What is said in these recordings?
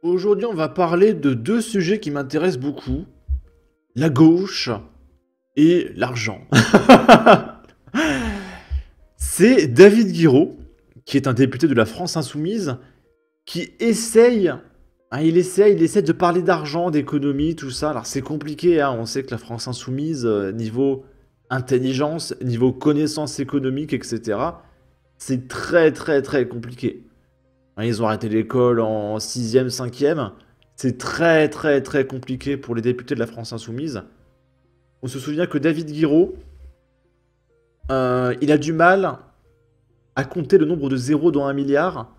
Aujourd'hui, on va parler de deux sujets qui m'intéressent beaucoup, la gauche et l'argent. C'est David Guiraud, qui est un député de la France Insoumise, qui essaye, il essaie de parler d'argent, d'économie, tout ça. Alors c'est compliqué, hein, on sait que la France Insoumise, niveau intelligence, niveau connaissance économique, etc., c'est très très très compliqué. Hein, ils ont arrêté l'école en sixième, cinquième. C'est très très très compliqué pour les députés de la France Insoumise. On se souvient que David Guiraud, il a du mal à compter le nombre de zéros dans un milliard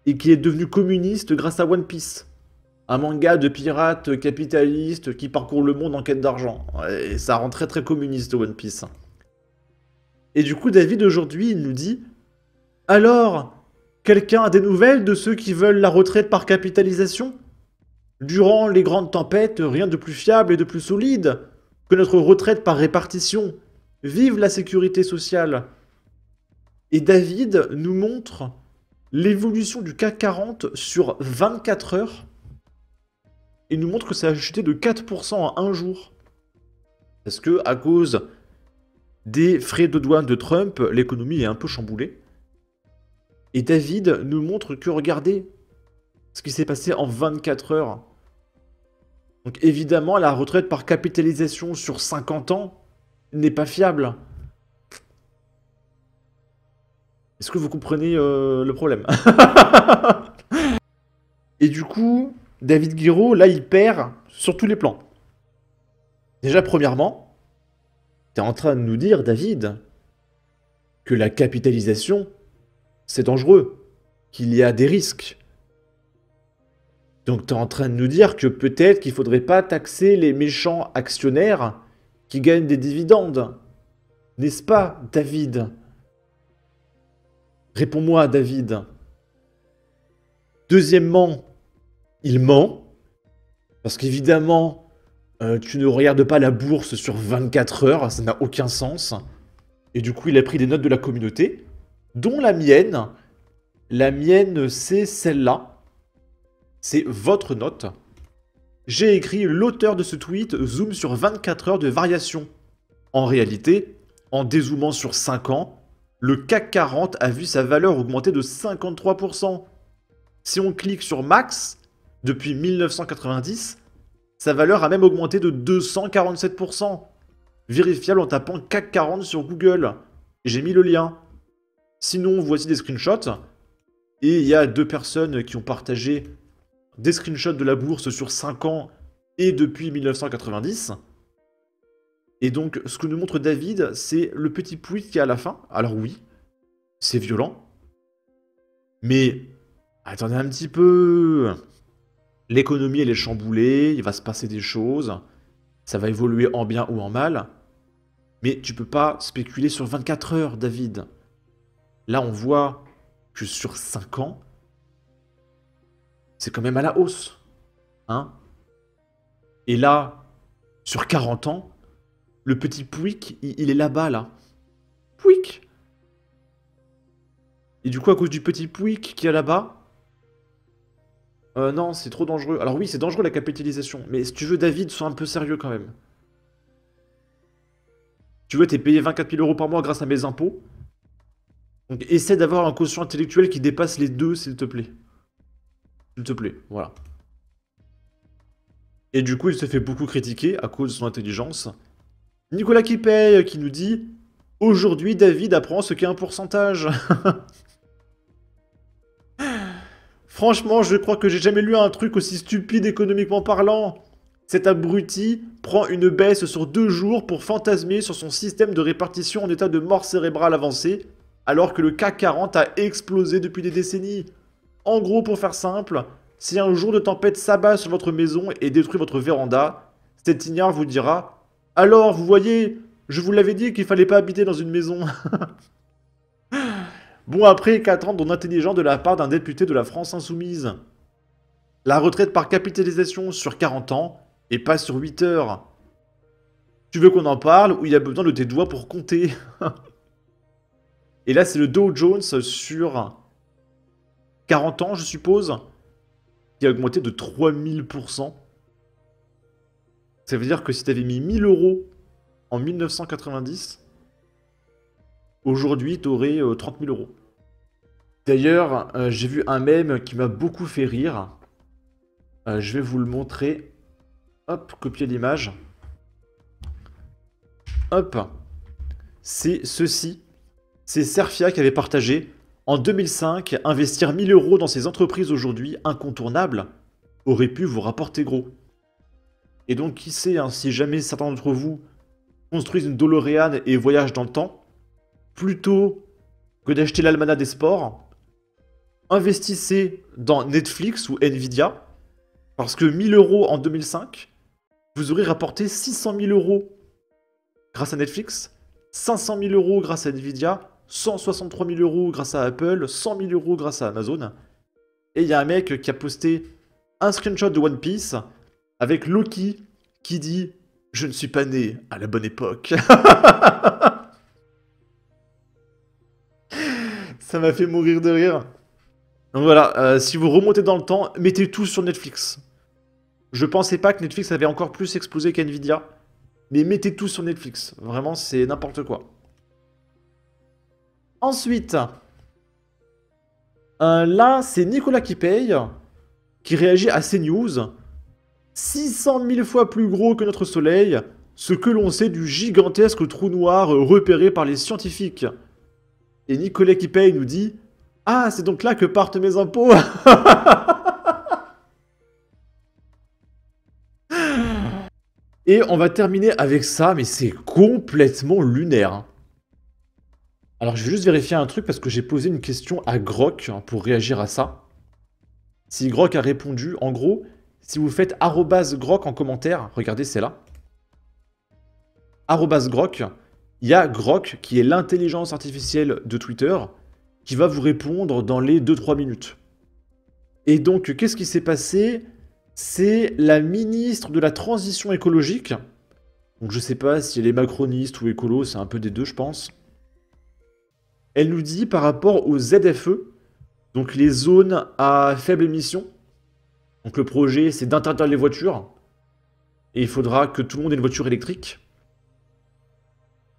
et qu'il est devenu communiste grâce à One Piece. Un manga de pirates capitalistes qui parcourt le monde en quête d'argent. Et ça rend très très communiste One Piece. Et du coup, David aujourd'hui, il nous dit: alors, quelqu'un a des nouvelles de ceux qui veulent la retraite par capitalisation? Durant les grandes tempêtes, rien de plus fiable et de plus solide que notre retraite par répartition. Vive la sécurité sociale! Et David nous montre l'évolution du CAC 40 sur 24 heures. Il nous montre que ça a chuté de 4% en un jour. Parce que, à cause des frais de douane de Trump, l'économie est un peu chamboulée. Et David nous montre que, regardez ce qui s'est passé en 24 heures. Donc évidemment, la retraite par capitalisation sur 50 ans n'est pas fiable. Est-ce que vous comprenez le problème? Et du coup, David Guiraud, là, il perd sur tous les plans. Déjà, premièrement, t'es en train de nous dire, David, que la capitalisation, c'est dangereux, qu'il y a des risques. Donc t'es en train de nous dire que peut-être qu'il faudrait pas taxer les méchants actionnaires qui gagnent des dividendes. N'est-ce pas, David? Réponds-moi, David. Deuxièmement, il ment. Parce qu'évidemment, tu ne regardes pas la bourse sur 24 heures, ça n'a aucun sens. Et du coup, il a pris des notes de la communauté, dont la mienne. La mienne, c'est celle-là. C'est votre note. J'ai écrit: l'auteur de ce tweet zoome sur 24 heures de variation. En réalité, en dézoomant sur 5 ans, le CAC 40 a vu sa valeur augmenter de 53%. Si on clique sur Max, depuis 1990, sa valeur a même augmenté de 247%. Vérifiable en tapant CAC 40 sur Google. J'ai mis le lien. Sinon, voici des screenshots. Et il y a deux personnes qui ont partagé des screenshots de la bourse sur 5 ans et depuis 1990. Et donc, ce que nous montre David, c'est le petit pouit qui est à la fin. Alors oui, c'est violent. Mais attendez un petit peu. L'économie, elle est chamboulée, il va se passer des choses. Ça va évoluer en bien ou en mal. Mais tu peux pas spéculer sur 24 heures, David. Là, on voit que sur 5 ans, c'est quand même à la hausse. Hein? Et là, sur 40 ans, le petit Pouic, il est là-bas, là. Pouic! Et du coup, à cause du petit Pouic qui est là-bas... non, c'est trop dangereux. Alors oui, c'est dangereux la capitalisation. Mais si tu veux, David, sois un peu sérieux quand même. Tu veux, t'es payé 24 000 € par mois grâce à mes impôts. Donc essaie d'avoir un quotient intellectuel qui dépasse les 2, s'il te plaît. S'il te plaît, voilà. Et du coup, il se fait beaucoup critiquer à cause de son intelligence. Nicolas qui paye, qui nous dit: aujourd'hui, David apprend ce qu'est un pourcentage. Franchement, je crois que j'ai jamais lu un truc aussi stupide économiquement parlant. Cet abruti prend une baisse sur 2 jours pour fantasmer sur son système de répartition en état de mort cérébrale avancée, alors que le CAC 40 a explosé depuis des décennies. En gros, pour faire simple, si un jour de tempête s'abat sur votre maison et détruit votre véranda, cet ignare vous dira: alors, vous voyez, je vous l'avais dit qu'il fallait pas habiter dans une maison. Bon, après, qu'attendre d'intelligent de la part d'un député de la France Insoumise? La retraite par capitalisation sur 40 ans et pas sur 8 heures. Tu veux qu'on en parle ou il y a besoin de tes doigts pour compter? Et là, c'est le Dow Jones sur 40 ans, je suppose. qui a augmenté de 3000%. Ça veut dire que si tu avais mis 1000 euros en 1990, aujourd'hui, tu aurais 30 000 euros. D'ailleurs, j'ai vu un mème qui m'a beaucoup fait rire. Je vais vous le montrer. Hop, copier l'image. Hop. C'est ceci. C'est Serfia qui avait partagé. En 2005, investir 1000 euros dans ces entreprises aujourd'hui incontournables aurait pu vous rapporter gros. Et donc, qui sait, hein, si jamais certains d'entre vous construisent une DeLorean et voyagent dans le temps, plutôt que d'acheter l'almanach des sports, investissez dans Netflix ou Nvidia, parce que 1000 euros en 2005, vous aurez rapporté 600 000 euros grâce à Netflix, 500 000 euros grâce à Nvidia, 163 000 euros grâce à Apple, 100 000 euros grâce à Amazon. Et il y a un mec qui a posté un screenshot de One Piece avec Loki qui dit « Je ne suis pas né à la bonne époque ». Ça m'a fait mourir de rire. Donc voilà, si vous remontez dans le temps, mettez tout sur Netflix. Je pensais pas que Netflix avait encore plus explosé qu'Nvidia, mais mettez tout sur Netflix. Vraiment, c'est n'importe quoi. Ensuite, là, c'est Nicolas qui paye, qui réagit à ces news. 600 000 fois plus gros que notre Soleil, ce que l'on sait du gigantesque trou noir repéré par les scientifiques. Et Nicolas qui paye nous dit « Ah, c'est donc là que partent mes impôts !» Et on va terminer avec ça, mais c'est complètement lunaire. Hein. Alors, je vais juste vérifier un truc parce que j'ai posé une question à Grok pour réagir à ça. Si Grok a répondu, en gros, si vous faites @Grok en commentaire, regardez, c'est là. @Grok, il y a Grok qui est l'intelligence artificielle de Twitter qui va vous répondre dans les 2-3 minutes. Et donc, qu'est-ce qui s'est passé ? C'est la ministre de la Transition écologique. Donc je sais pas si elle est macroniste ou écolo, c'est un peu des deux, je pense. Elle nous dit par rapport aux ZFE, donc les zones à faible émission. Donc le projet, c'est d'interdire les voitures. Et il faudra que tout le monde ait une voiture électrique.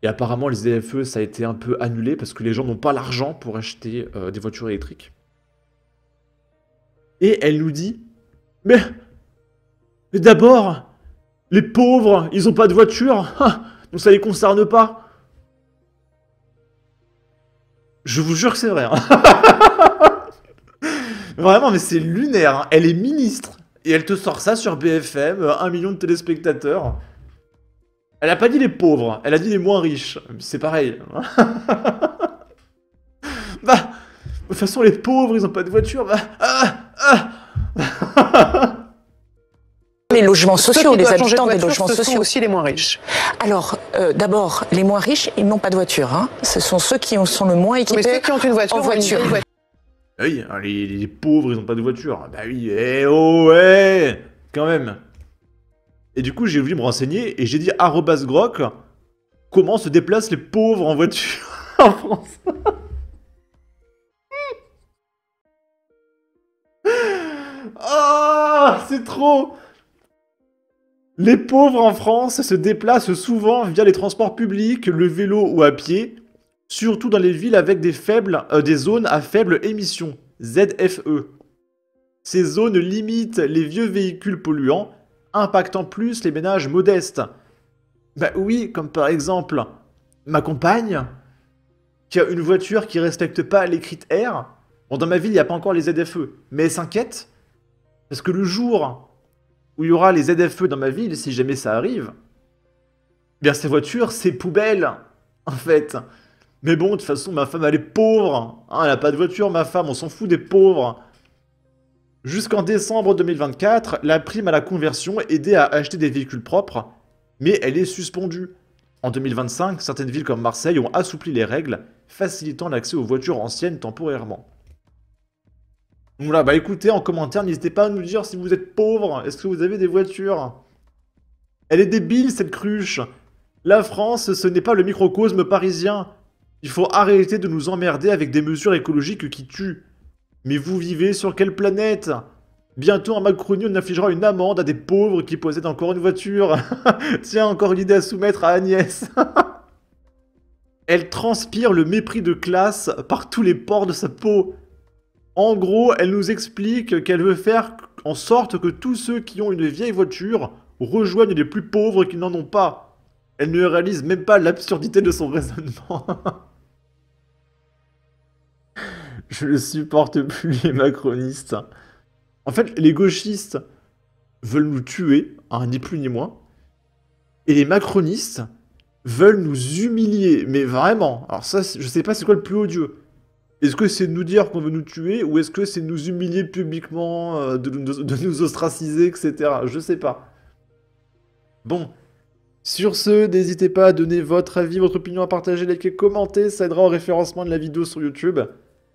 Et apparemment, les ZFE, ça a été un peu annulé parce que les gens n'ont pas l'argent pour acheter des voitures électriques. Et elle nous dit, mais d'abord, les pauvres, ils ont pas de voiture, donc ça les concerne pas. Je vous jure que c'est vrai. Hein. Vraiment, mais c'est lunaire. Hein. Elle est ministre et elle te sort ça sur BFM, 1 million de téléspectateurs. Elle a pas dit les pauvres, elle a dit les moins riches. C'est pareil. Bah, de toute façon, les pauvres, ils ont pas de voiture. Bah, Les logements sociaux, les habitants des logements sociaux. Sont aussi les moins riches. Alors, d'abord, les moins riches, ils n'ont pas de voiture. Hein. Ce sont ceux qui sont le moins équipés. Mais ceux qui ont une voiture, en voiture. Oui, les pauvres, ils ont pas de voiture. Bah oui, oh ouais, quand même. Et du coup, j'ai voulu me renseigner et j'ai dit @Grok, comment se déplacent les pauvres en voiture en France. Oh, c'est trop. Les pauvres en France se déplacent souvent via les transports publics, le vélo ou à pied, surtout dans les villes avec des zones à faible émission, ZFE. Ces zones limitent les vieux véhicules polluants, impactant plus les ménages modestes. Bah oui, comme par exemple ma compagne, qui a une voiture qui respecte pas les critères. Bon, dans ma ville, il n'y a pas encore les ZFE, mais elle s'inquiète, parce que le jour où il y aura les ZFE dans ma ville, si jamais ça arrive, eh bien ces voitures, c'est poubelle, en fait. Mais bon, de toute façon, ma femme, elle est pauvre. Hein, elle n'a pas de voiture, ma femme, on s'en fout des pauvres. Jusqu'en décembre 2024, la prime à la conversion aidait à acheter des véhicules propres, mais elle est suspendue. En 2025, certaines villes comme Marseille ont assoupli les règles, facilitant l'accès aux voitures anciennes temporairement. Donc voilà, bah écoutez, en commentaire, n'hésitez pas à nous dire si vous êtes pauvre, est-ce que vous avez des voitures? Elle est débile, cette cruche. La France, ce n'est pas le microcosme parisien. Il faut arrêter de nous emmerder avec des mesures écologiques qui tuent. Mais vous vivez sur quelle planète? Bientôt, en Macronie, on infligera une amende à des pauvres qui possèdent encore une voiture. Tiens, encore une idée à soumettre à Agnès. Elle transpire le mépris de classe par tous les pores de sa peau. En gros, elle nous explique qu'elle veut faire en sorte que tous ceux qui ont une vieille voiture rejoignent les plus pauvres qui n'en ont pas. Elle ne réalise même pas l'absurdité de son raisonnement. Je ne supporte plus les macronistes. En fait, les gauchistes veulent nous tuer, hein, ni plus ni moins. Et les macronistes veulent nous humilier, mais vraiment. Alors ça, je sais pas c'est quoi le plus odieux. Est-ce que c'est de nous dire qu'on veut nous tuer, ou est-ce que c'est de nous humilier publiquement, de nous ostraciser, etc. Je sais pas. Bon. Sur ce, n'hésitez pas à donner votre avis, votre opinion, à partager, liker, commenter, ça aidera au référencement de la vidéo sur YouTube.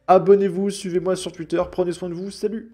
Abonnez-vous, suivez-moi sur Twitter, prenez soin de vous, salut!